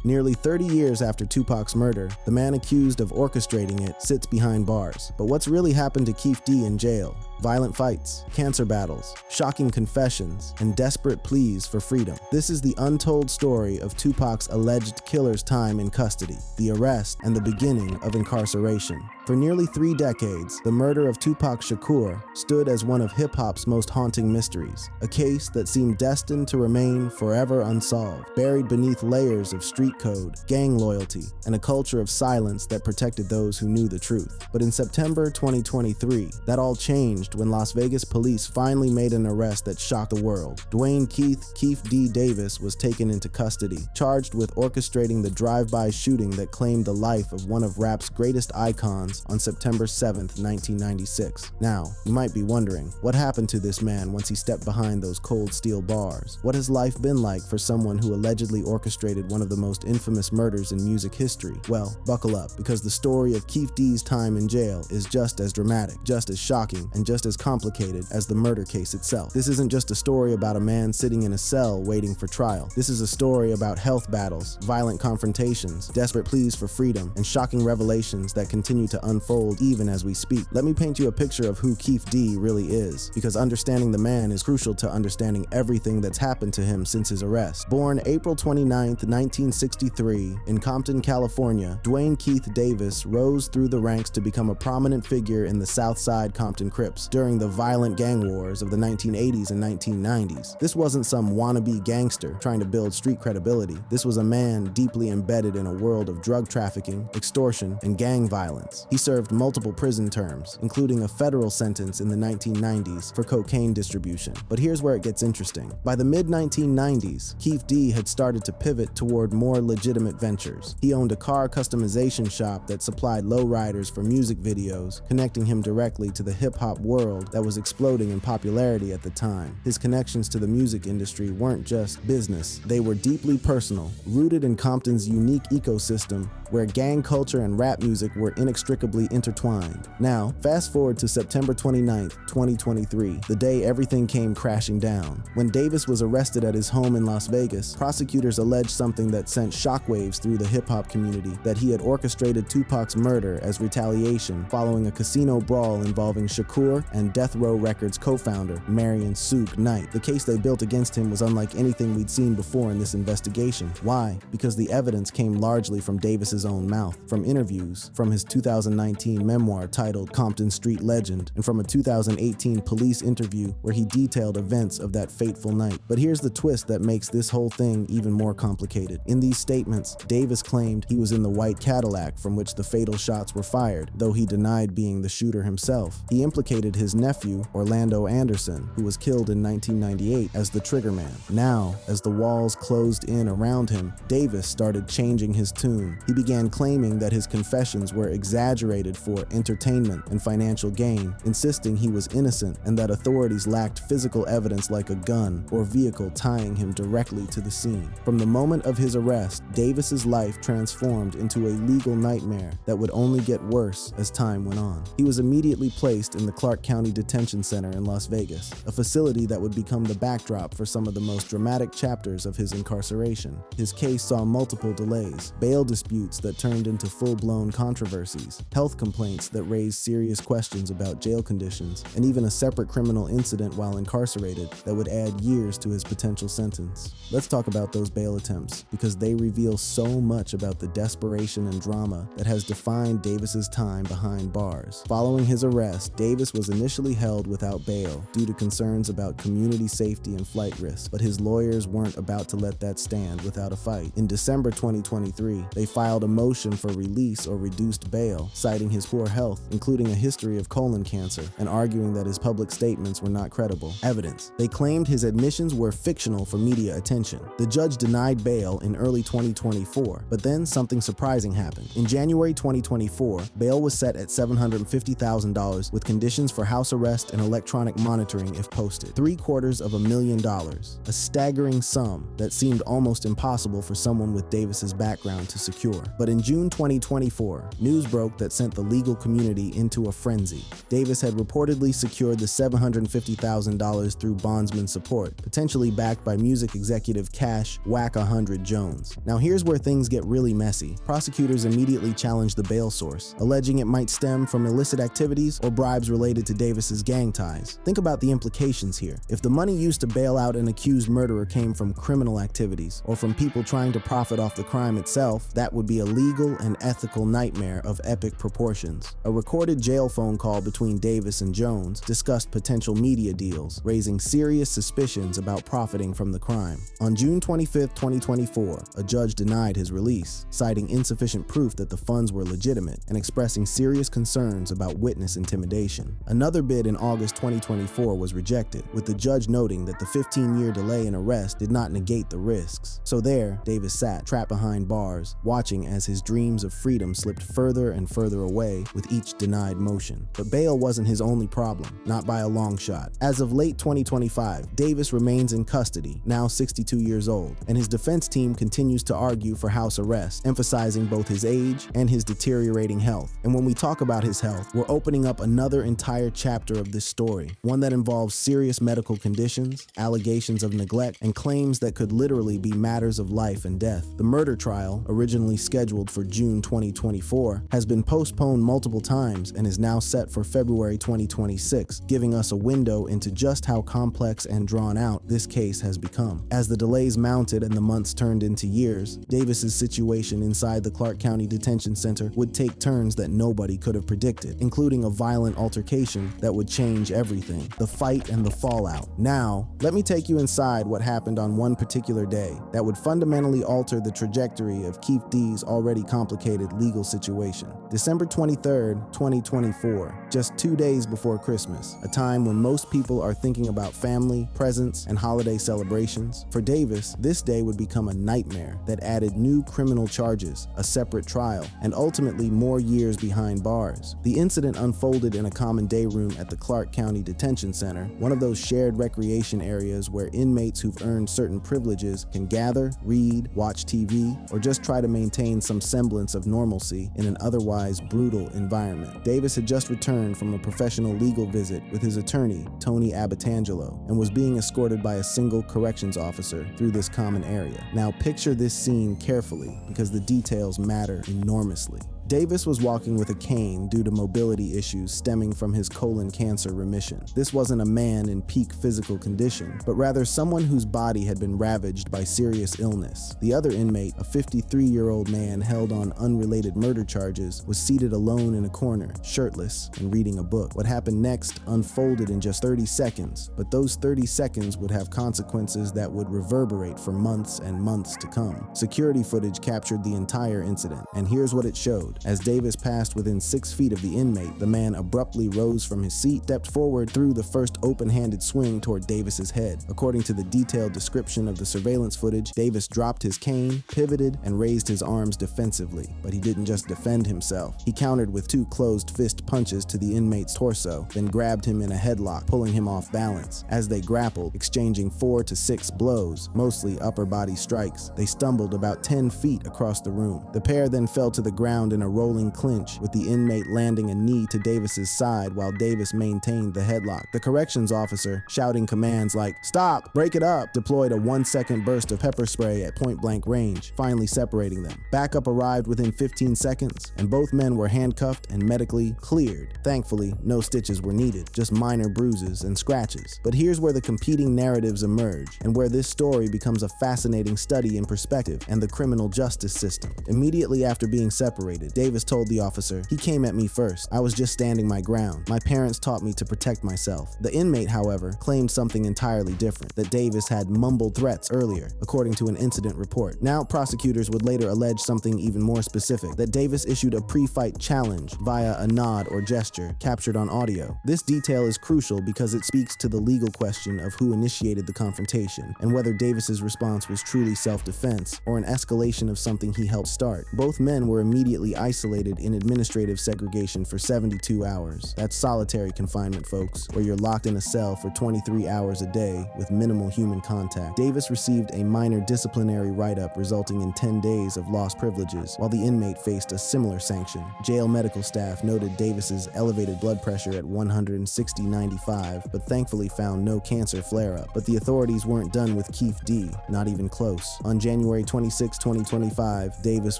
Nearly 30 years after Tupac's murder, the man accused of orchestrating it sits behind bars. But what's really happened to Keefe D in jail? Violent fights, cancer battles, shocking confessions, and desperate pleas for freedom. This is the untold story of Tupac's alleged killer's time in custody, the arrest, and the beginning of incarceration. For nearly 3 decades, the murder of Tupac Shakur stood as one of hip-hop's most haunting mysteries, a case that seemed destined to remain forever unsolved, buried beneath layers of street code, gang loyalty, and a culture of silence that protected those who knew the truth. But in September 2023, that all changed when Las Vegas police finally made an arrest that shocked the world. Dwayne Keefe D. Davis was taken into custody, charged with orchestrating the drive-by shooting that claimed the life of one of rap's greatest icons on September 7th, 1996. Now, you might be wondering, what happened to this man once he stepped behind those cold steel bars? What has life been like for someone who allegedly orchestrated one of the most infamous murders in music history? Well, buckle up, because the story of Keefe D's time in jail is just as dramatic, just as shocking, and just as complicated as the murder case itself. This isn't just a story about a man sitting in a cell waiting for trial. This is a story about health battles, violent confrontations, desperate pleas for freedom, and shocking revelations that continue to unfold even as we speak. Let me paint you a picture of who Keefe D really is, because understanding the man is crucial to understanding everything that's happened to him since his arrest. Born April 29, 1963, in Compton, California, Dwayne Keefe Davis rose through the ranks to become a prominent figure in the South Side Compton Crips during the violent gang wars of the 1980s and 1990s. This wasn't some wannabe gangster trying to build street credibility. This was a man deeply embedded in a world of drug trafficking, extortion, and gang violence. He served multiple prison terms, including a federal sentence in the 1990s for cocaine distribution. But here's where it gets interesting. By the mid-1990s, Keefe D had started to pivot toward more legitimate ventures. He owned a car customization shop that supplied lowriders for music videos, connecting him directly to the hip-hop world that was exploding in popularity at the time. His connections to the music industry weren't just business. They were deeply personal, rooted in Compton's unique ecosystem where gang culture and rap music were inextricably intertwined. Now, fast forward to September 29th, 2023, the day everything came crashing down. When Davis was arrested at his home in Las Vegas, prosecutors alleged something that sent shockwaves through the hip-hop community, that he had orchestrated Tupac's murder as retaliation following a casino brawl involving Shakur and Death Row Records co-founder Marion Suge Knight. The case they built against him was unlike anything we'd seen before in this investigation. Why? Because the evidence came largely from Davis's own mouth, from interviews, from his 2019 memoir titled Compton Street Legend, and from a 2018 police interview where he detailed events of that fateful night. But here's the twist that makes this whole thing even more complicated. In these statements, Davis claimed he was in the white Cadillac from which the fatal shots were fired, though he denied being the shooter himself. He implicated his nephew, Orlando Anderson, who was killed in 1998, as the triggerman. Now, as the walls closed in around him, Davis started changing his tune. He began claiming that his confessions were exaggerated for entertainment and financial gain, insisting he was innocent and that authorities lacked physical evidence like a gun or vehicle tying him directly to the scene. From the moment of his arrest, Davis's life transformed into a legal nightmare that would only get worse as time went on. He was immediately placed in the Clark County Detention Center in Las Vegas, a facility that would become the backdrop for some of the most dramatic chapters of his incarceration. His case saw multiple delays, bail disputes that turned into full-blown controversies, health complaints that raised serious questions about jail conditions, and even a separate criminal incident while incarcerated that would add years to his potential sentence. Let's talk about those bail attempts, because they reveal so much about the desperation and drama that has defined Davis's time behind bars. Following his arrest, Davis was initially held without bail due to concerns about community safety and flight risk, but his lawyers weren't about to let that stand without a fight. In December 2023, they filed a motion for release or reduced bail, citing his poor health, including a history of colon cancer, and arguing that his public statements were not credible evidence. They claimed his admissions were fictional for media attention. The judge denied bail in early 2024, but then something surprising happened. In January 2024, bail was set at $750,000 with conditions for house arrest and electronic monitoring if posted. $750,000, a staggering sum that seemed almost impossible for someone with Davis's background to secure. But in June 2024, news broke that sent the legal community into a frenzy. Davis had reportedly secured the $750,000 through bondsman support, potentially backed by music executive Cash Whack 100 Jones. Now here's where things get really messy. Prosecutors immediately challenged the bail source, alleging it might stem from illicit activities or bribes related to Davis's gang ties. Think about the implications here. If the money used to bail out an accused murderer came from criminal activities or from people trying to profit off the crime itself, that would be a legal and ethical nightmare of epic proportions. A recorded jail phone call between Davis and Jones discussed potential media deals, raising serious suspicions about profiting from the crime. On June 25, 2024, a judge denied his release, citing insufficient proof that the funds were legitimate and expressing serious concerns about witness intimidation. Another bid in August 2024 was rejected, with the judge noting that the 15-year delay in arrest did not negate the risks. So there, Davis sat, trapped behind bars, watching as his dreams of freedom slipped further and further away with each denied motion. But bail wasn't his only problem, not by a long shot. As of late 2025, Davis remains in custody, now 62 years old, and his defense team continues to argue for house arrest, emphasizing both his age and his deteriorating health. And when we talk about his health, we're opening up another entire chapter of this story, one that involves serious medical conditions, allegations of neglect, and claims that could literally be matters of life and death. The murder trial, originally scheduled for June 2024, has been postponed multiple times and is now set for February 2026, giving us a window into just how complex and drawn out this case has become. As the delays mounted and the months turned into years, Davis's situation inside the Clark County Detention Center would take turns that nobody could have predicted, including a violent altercation that would change everything, the fight and the fallout. Now, let me take you inside what happened on one particular day that would fundamentally alter the trajectory of Keefe D's already complicated legal situation. December 23rd, 2024, just 2 days before Christmas, a time when most people are thinking about family, presents, and holiday celebrations. For Davis, this day would become a nightmare that added new criminal charges, a separate trial, and ultimately more years behind bars. The incident unfolded in a common day room at the Clark County Detention Center, one of those shared recreation areas where inmates who've earned certain privileges can gather, read, watch TV, or just try to maintain some semblance of normalcy in an otherwise brutal environment. Davis had just returned from a professional legal visit with his attorney, Tony Abatangelo, and was being escorted by a single corrections officer through this common area. Now picture this scene carefully because the details matter enormously. Davis was walking with a cane due to mobility issues stemming from his colon cancer remission. This wasn't a man in peak physical condition, but rather someone whose body had been ravaged by serious illness. The other inmate, a 53-year-old man held on unrelated murder charges, was seated alone in a corner, shirtless, and reading a book. What happened next unfolded in just 30 seconds, but those 30 seconds would have consequences that would reverberate for months and months to come. Security footage captured the entire incident, and here's what it showed. As Davis passed within 6 feet of the inmate, the man abruptly rose from his seat, stepped forward, threw the first open-handed swing toward Davis's head. According to the detailed description of the surveillance footage, Davis dropped his cane, pivoted, and raised his arms defensively. But he didn't just defend himself. He countered with 2 closed fist punches to the inmate's torso, then grabbed him in a headlock, pulling him off balance. As they grappled, exchanging 4 to 6 blows, mostly upper body strikes, they stumbled about 10 feet across the room. The pair then fell to the ground in a rolling clinch, with the inmate landing a knee to Davis's side while Davis maintained the headlock. The corrections officer, shouting commands like "Stop! Break it up!" deployed a 1-second burst of pepper spray at point-blank range, finally separating them. Backup arrived within 15 seconds, and both men were handcuffed and medically cleared. Thankfully, no stitches were needed, just minor bruises and scratches. But here's where the competing narratives emerge, and where this story becomes a fascinating study in perspective and the criminal justice system. Immediately after being separated, Davis told the officer, "He came at me first. I was just standing my ground. My parents taught me to protect myself." The inmate, however, claimed something entirely different, that Davis had mumbled threats earlier, according to an incident report. Now, prosecutors would later allege something even more specific, that Davis issued a pre-fight challenge via a nod or gesture captured on audio. This detail is crucial because it speaks to the legal question of who initiated the confrontation and whether Davis's response was truly self-defense or an escalation of something he helped start. Both men were immediately isolated in administrative segregation for 72 hours. That's solitary confinement, folks, where you're locked in a cell for 23 hours a day with minimal human contact. Davis received a minor disciplinary write-up resulting in 10 days of lost privileges, while the inmate faced a similar sanction. Jail medical staff noted Davis's elevated blood pressure at 160/95, but thankfully found no cancer flare-up. But the authorities weren't done with Keefe D, not even close. On January 26, 2025, Davis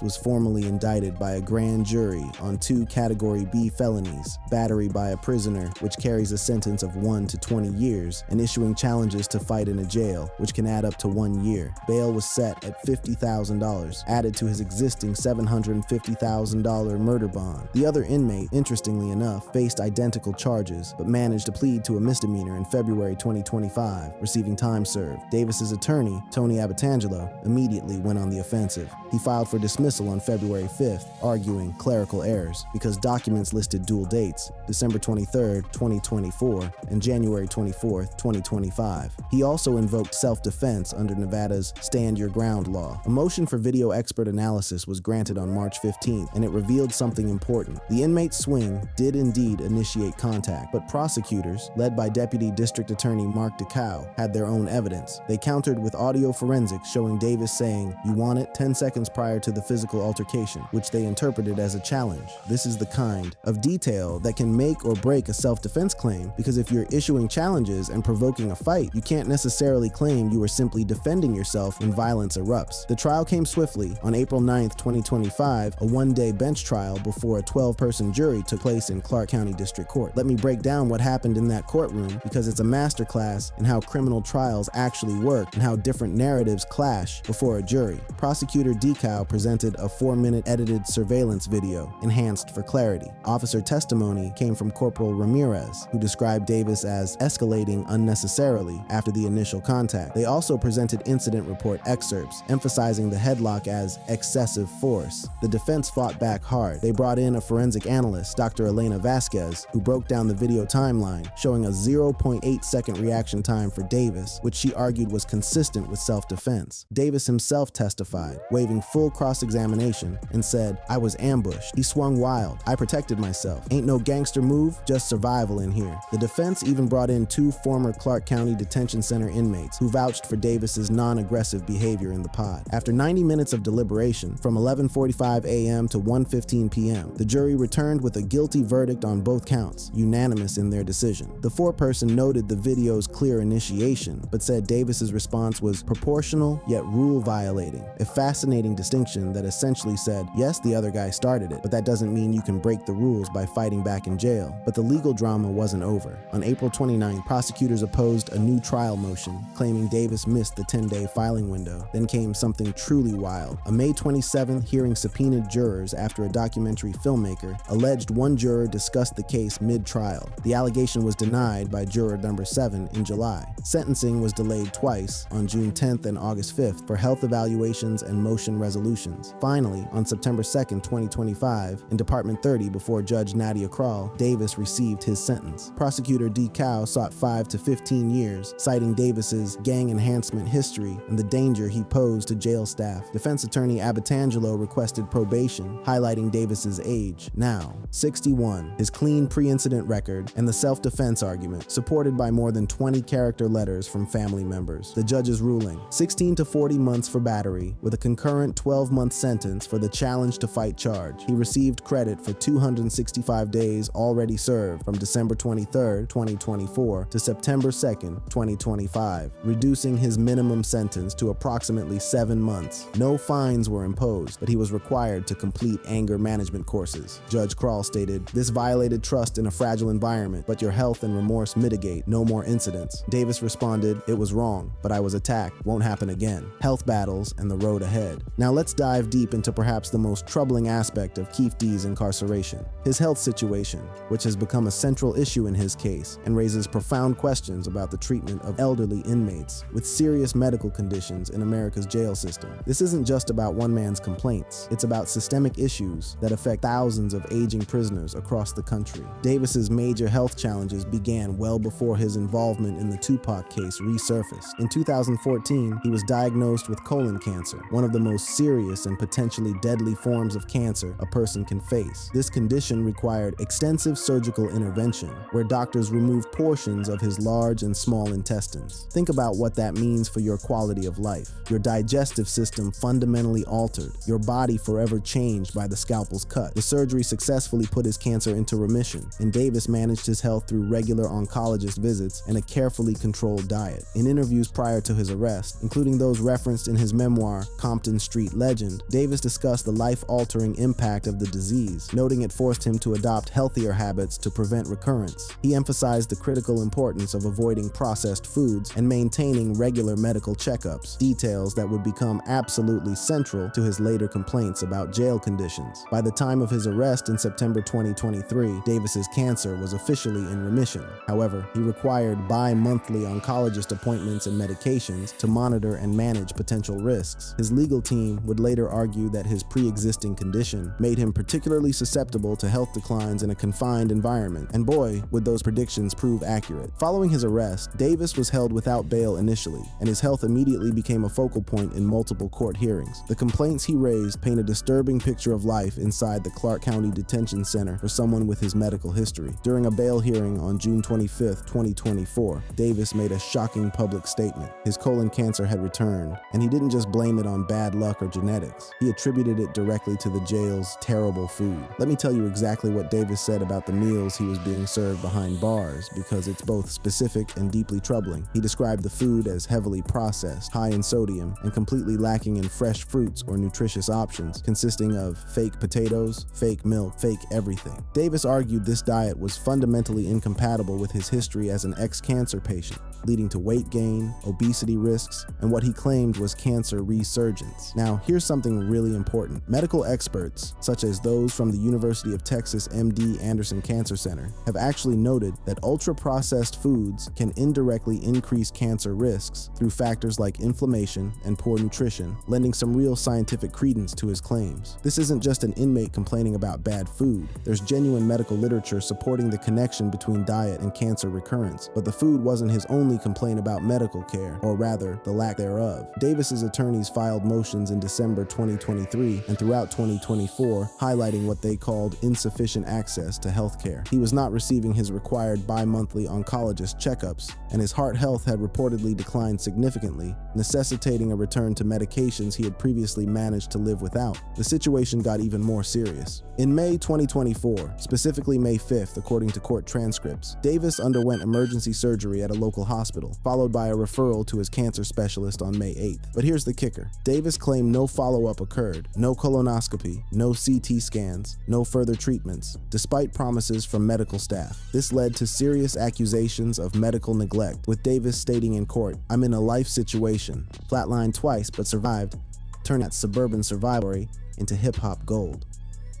was formally indicted by a grand jury on 2 Category B felonies: battery by a prisoner, which carries a sentence of 1 to 20 years, and issuing challenges to fight in a jail, which can add up to 1 year. Bail was set at $50,000, added to his existing $750,000 murder bond. The other inmate, interestingly enough, faced identical charges, but managed to plead to a misdemeanor in February 2025, receiving time served. Davis's attorney, Tony Abbatangelo, immediately went on the offensive. He filed for dismissal on February 5th, arguing clerical errors, because documents listed dual dates, December 23, 2024 and January 24, 2025. He also invoked self-defense under Nevada's Stand Your Ground law. A motion for video expert analysis was granted on March 15th, and it revealed something important. The inmate's swing did indeed initiate contact, but prosecutors, led by Deputy District Attorney Mark DeCow, had their own evidence. They countered with audio forensics showing Davis saying, "You want it?" 10 seconds prior to the physical altercation, which they interpreted as a challenge. This is the kind of detail that can make or break a self-defense claim, because if you're issuing challenges and provoking a fight, you can't necessarily claim you were simply defending yourself when violence erupts. The trial came swiftly. On April 9th, 2025, a one-day bench trial before a 12-person jury took place in Clark County District Court. Let me break down what happened in that courtroom, because it's a masterclass in how criminal trials actually work and how different narratives clash before a jury. Prosecutor DeCow presented a 4-minute edited surveillance video, enhanced for clarity. Officer testimony came from Corporal Ramirez, who described Davis as escalating unnecessarily after the initial contact. They also presented incident report excerpts, emphasizing the headlock as excessive force. The defense fought back hard. They brought in a forensic analyst, Dr. Elena Vasquez, who broke down the video timeline, showing a 0.8-second reaction time for Davis, which she argued was consistent with self-defense. Davis himself testified, waiving full cross-examination, and said, "I was ambushed. He swung wild. I protected myself. Ain't no gangster move, just survival in here." The defense even brought in 2 former Clark County Detention Center inmates who vouched for Davis's non-aggressive behavior in the pod. After 90 minutes of deliberation, from 11:45 a.m. to 1:15 p.m., the jury returned with a guilty verdict on both counts, unanimous in their decision. The foreperson noted the video's clear initiation, but said Davis's response was proportional yet rule-violating, a fascinating distinction that essentially said, yes, the other guy started it, but that doesn't mean you can break the rules by fighting back in jail. But the legal drama wasn't over. On April 29, prosecutors opposed a new trial motion, claiming Davis missed the 10-day filing window. Then came something truly wild. A May 27th hearing subpoenaed jurors after a documentary filmmaker alleged one juror discussed the case mid-trial. The allegation was denied by juror number 7 in July. Sentencing was delayed twice, on June 10th and August 5th, for health evaluations and motion resolutions. Finally, on September 2nd, 2025, in Department 30 before Judge Nadia Krall, Davis received his sentence. Prosecutor DeCow sought 5 to 15 years, citing Davis's gang enhancement history and the danger he posed to jail staff. Defense attorney Abbatangelo requested probation, highlighting Davis's age, now 61, his clean pre-incident record, and the self-defense argument, supported by more than 20 character letters from family members. The judge's ruling: 16 to 40 months for battery, with a concurrent 12-month sentence for the challenge to fight charge. He received credit for 265 days already served from December 23, 2024 to September 2, 2025, reducing his minimum sentence to approximately 7 months. No fines were imposed, but he was required to complete anger management courses. Judge Krall stated, "This violated trust in a fragile environment, but your health and remorse mitigate. No more incidents." Davis responded, "It was wrong, but I was attacked. Won't happen again." Health battles and the road ahead. Now let's dive deep into perhaps the most troubling aspect of Keefe D's incarceration: his health situation, which has become a central issue in his case and raises profound questions about the treatment of elderly inmates with serious medical conditions in America's jail system. This isn't just about one man's complaints. It's about systemic issues that affect thousands of aging prisoners across the country. Davis's major health challenges began well before his involvement in the Tupac case resurfaced. In 2014, he was diagnosed with colon cancer, one of the most serious and potentially deadly forms of cancer a person can face. This condition required extensive surgical intervention, where doctors removed portions of his large and small intestines. Think about what that means for your quality of life. Your digestive system fundamentally altered, your body forever changed by the scalpel's cut. The surgery successfully put his cancer into remission, and Davis managed his health through regular oncologist visits and a carefully controlled diet. In interviews prior to his arrest, including those referenced in his memoir, Compton Street Legend, Davis discussed the life-altering impact of the disease, noting it forced him to adopt healthier habits to prevent recurrence. He emphasized the critical importance of avoiding processed foods and maintaining regular medical checkups, details that would become absolutely central to his later complaints about jail conditions. By the time of his arrest in September 2023, Davis's cancer was officially in remission. However, he required bi-monthly oncologist appointments and medications to monitor and manage potential risks. His legal team would later argue that his pre-existing condition made him particularly susceptible to health declines in a confined environment, and boy, would those predictions prove accurate. Following his arrest, Davis was held without bail initially, and his health immediately became a focal point in multiple court hearings. The complaints he raised paint a disturbing picture of life inside the Clark County Detention Center for someone with his medical history. During a bail hearing on June 25, 2024, Davis made a shocking public statement. His colon cancer had returned, and he didn't just blame it on bad luck or genetics. He attributed it directly to the jail's terrible food. Let me tell you exactly what Davis said about the meals he was being served behind bars, because it's both specific and deeply troubling. He described the food as heavily processed, high in sodium, and completely lacking in fresh fruits or nutritious options, consisting of fake potatoes, fake milk, fake everything. Davis argued this diet was fundamentally incompatible with his history as an ex-cancer patient, leading to weight gain, obesity risks, and what he claimed was cancer resurgence. Now, here's something really important. Medical experts, such as those from the University of Texas MD Anderson Cancer Center, have actually noted that ultra-processed foods can indirectly increase cancer risks through factors like inflammation and poor nutrition, lending some real scientific credence to his claims. This isn't just an inmate complaining about bad food. There's genuine medical literature supporting the connection between diet and cancer recurrence, but the food wasn't his only complaint about medical care, or rather, the lack thereof. Davis's attorneys filed motions in December 2023 and throughout 2024, highlighting what they called insufficient access to health care. He was not receiving his required bi-monthly oncologist checkups, and his heart health had reportedly declined significantly, necessitating a return to medications he had previously managed to live without. The situation got even more serious. In May 2024, specifically May 5th, according to court transcripts, Davis underwent emergency surgery at a local hospital, followed by a referral to his cancer specialist on May 8th. But here's the kicker. Davis claimed no follow-up occurred, no colonoscopy, no CT scans, no further treatments, despite promises from medical staff. This led to serious accusations of medical neglect, with Davis stating in court, "I'm in a life situation, flatlined twice but survived," turned that suburban survival into hip-hop gold.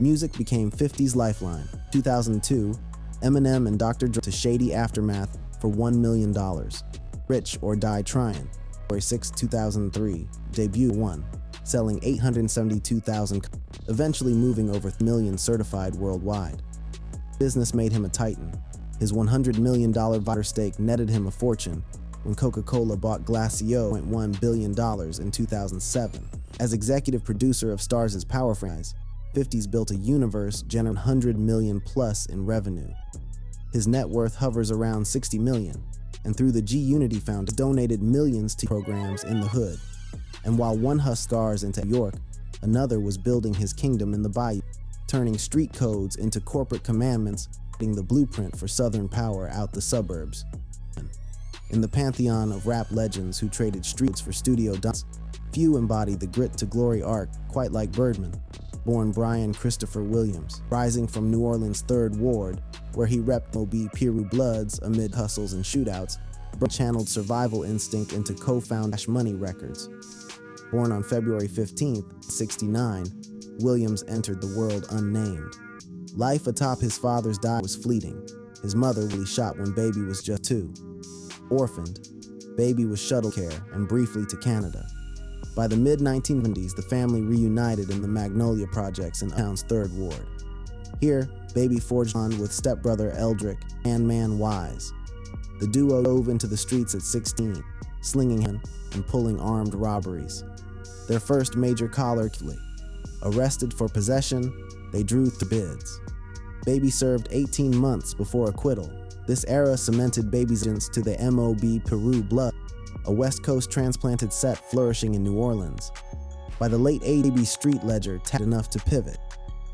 Music became 50's lifeline. 2002, Eminem and Dr. Dre to shady aftermath for $1 million. Rich or Die Trying, February 6, 2003, debut 1, selling 872,000, eventually moving over $1 million certified worldwide. Business made him a titan. His $100 million voter stake netted him a fortune when Coca-Cola bought Glacio for $1 billion in 2007. As executive producer of Stars' Power franchise, 50's built a universe generating $100 million plus in revenue. His net worth hovers around $60 million, and through the G-Unity Foundation, donated millions to programs in the hood. And while one hustled scars into New York, another was building his kingdom in the bayou, turning street codes into corporate commandments, creating the blueprint for Southern power out the suburbs. In the pantheon of rap legends who traded streets for studio dance, few embody the grit to glory arc quite like Birdman, born Brian Christopher Williams, rising from New Orleans' 3rd Ward, where he repped Moby Piru Bloods amid hustles and shootouts. Bird channeled survival instinct into co-found Money Records. Born on February 15th, 1969, Williams entered the world unnamed. Life atop his father's diet was fleeting. His mother was shot when Baby was just 2. Orphaned, Baby was shuttle care and briefly to Canada. By the mid-1970s, the family reunited in the Magnolia Projects in Uptown's 3rd Ward. Here, Baby forged on with stepbrother Eldrick and man Wise. The duo dove into the streets at 16, slinging and pulling armed robberies. Their first major collar, Arrested for possession, they drew the bids. Baby served 18 months before acquittal. This era cemented Baby's allegiance to the MOB Peru blood, a West Coast transplanted set flourishing in New Orleans. By the late 80s, Baby's street ledger tapped enough to pivot.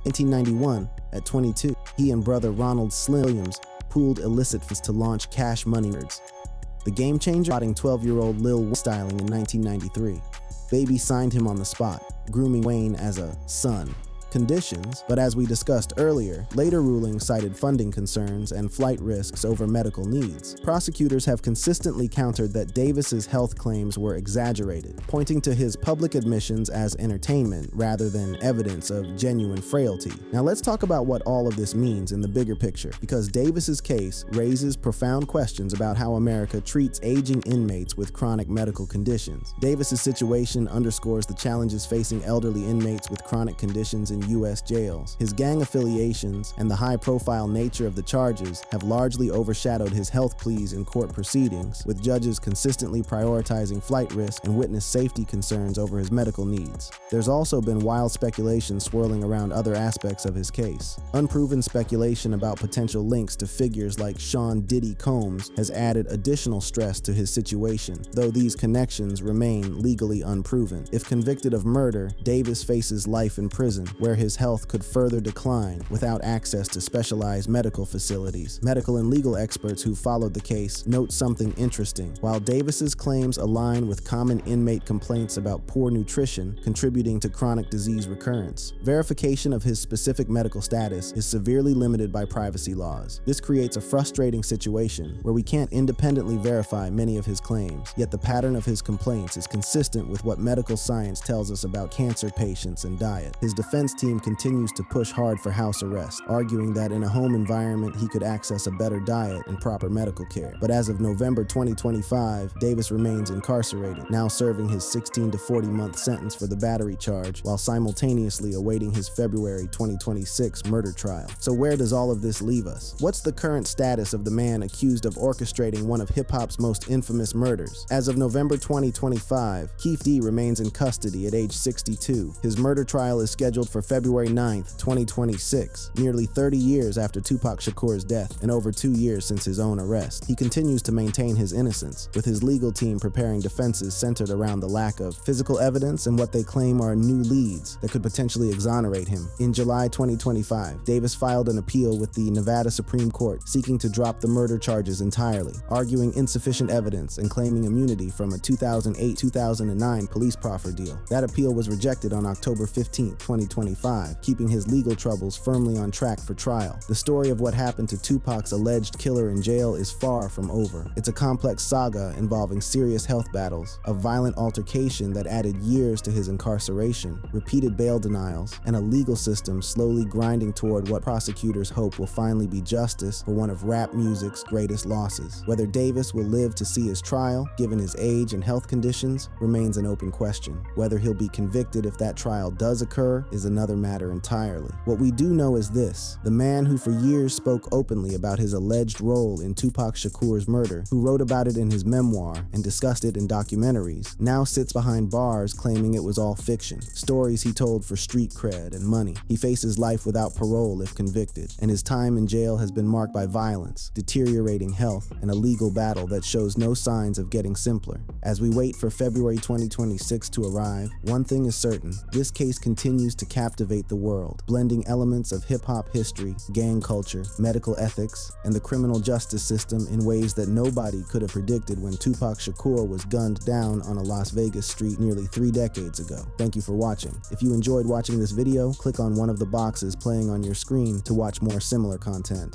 In 1991, at 22, he and brother Ronald Slim Williams pooled illicit funds to launch Cash Money Records. The game changer, spotting 12-year-old Lil Wayne styling in 1993. Baby signed him on the spot, grooming Wayne as a son. Conditions, but as we discussed earlier, later rulings cited funding concerns and flight risks over medical needs. Prosecutors have consistently countered that Davis's health claims were exaggerated, pointing to his public admissions as entertainment rather than evidence of genuine frailty. Now let's talk about what all of this means in the bigger picture, because Davis's case raises profound questions about how America treats aging inmates with chronic medical conditions. Davis's situation underscores the challenges facing elderly inmates with chronic conditions in U.S. jails. His gang affiliations and the high-profile nature of the charges have largely overshadowed his health pleas in court proceedings, with judges consistently prioritizing flight risk and witness safety concerns over his medical needs. There's also been wild speculation swirling around other aspects of his case. Unproven speculation about potential links to figures like Sean Diddy Combs has added additional stress to his situation, though these connections remain legally unproven. If convicted of murder, Davis faces life in prison, where his health could further decline without access to specialized medical facilities. Medical and legal experts who followed the case note something interesting. While Davis's claims align with common inmate complaints about poor nutrition contributing to chronic disease recurrence, verification of his specific medical status is severely limited by privacy laws. This creates a frustrating situation where we can't independently verify many of his claims, yet the pattern of his complaints is consistent with what medical science tells us about cancer patients and diet. His defense team continues to push hard for house arrest, arguing that in a home environment he could access a better diet and proper medical care. But as of November 2025, Davis remains incarcerated, now serving his 16 to 40-month sentence for the battery charge, while simultaneously awaiting his February 2026 murder trial. So where does all of this leave us? What's the current status of the man accused of orchestrating one of hip-hop's most infamous murders? As of November 2025, Keefe D remains in custody at age 62. His murder trial is scheduled for February 9th, 2026, nearly 30 years after Tupac Shakur's death and over 2 years since his own arrest. He continues to maintain his innocence, with his legal team preparing defenses centered around the lack of physical evidence and what they claim are new leads that could potentially exonerate him. In July 2025, Davis filed an appeal with the Nevada Supreme Court seeking to drop the murder charges entirely, arguing insufficient evidence and claiming immunity from a 2008-2009 police proffer deal. That appeal was rejected on October 15, 2025, keeping his legal troubles firmly on track for trial. The story of what happened to Tupac's alleged killer in jail is far from over. It's a complex saga involving serious health battles, a violent altercation that added years to his incarceration, repeated bail denials, and a legal system slowly grinding toward what prosecutors hope will finally be justice for one of rap music's greatest losses. Whether Davis will live to see his trial, given his age and health conditions, remains an open question. Whether he'll be convicted if that trial does occur is another matter entirely. What we do know is this: the man who for years spoke openly about his alleged role in Tupac Shakur's murder, who wrote about it in his memoir and discussed it in documentaries, now sits behind bars claiming it was all fiction, stories he told for street cred and money. He faces life without parole if convicted, and his time in jail has been marked by violence, deteriorating health, and a legal battle that shows no signs of getting simpler. As we wait for February 2026 to arrive, one thing is certain: this case continues to captivate the world, blending elements of hip-hop history, gang culture, medical ethics, and the criminal justice system in ways that nobody could have predicted when Tupac Shakur was gunned down on a Las Vegas street nearly 3 decades ago. Thank you for watching. If you enjoyed watching this video, click on one of the boxes playing on your screen to watch more similar content.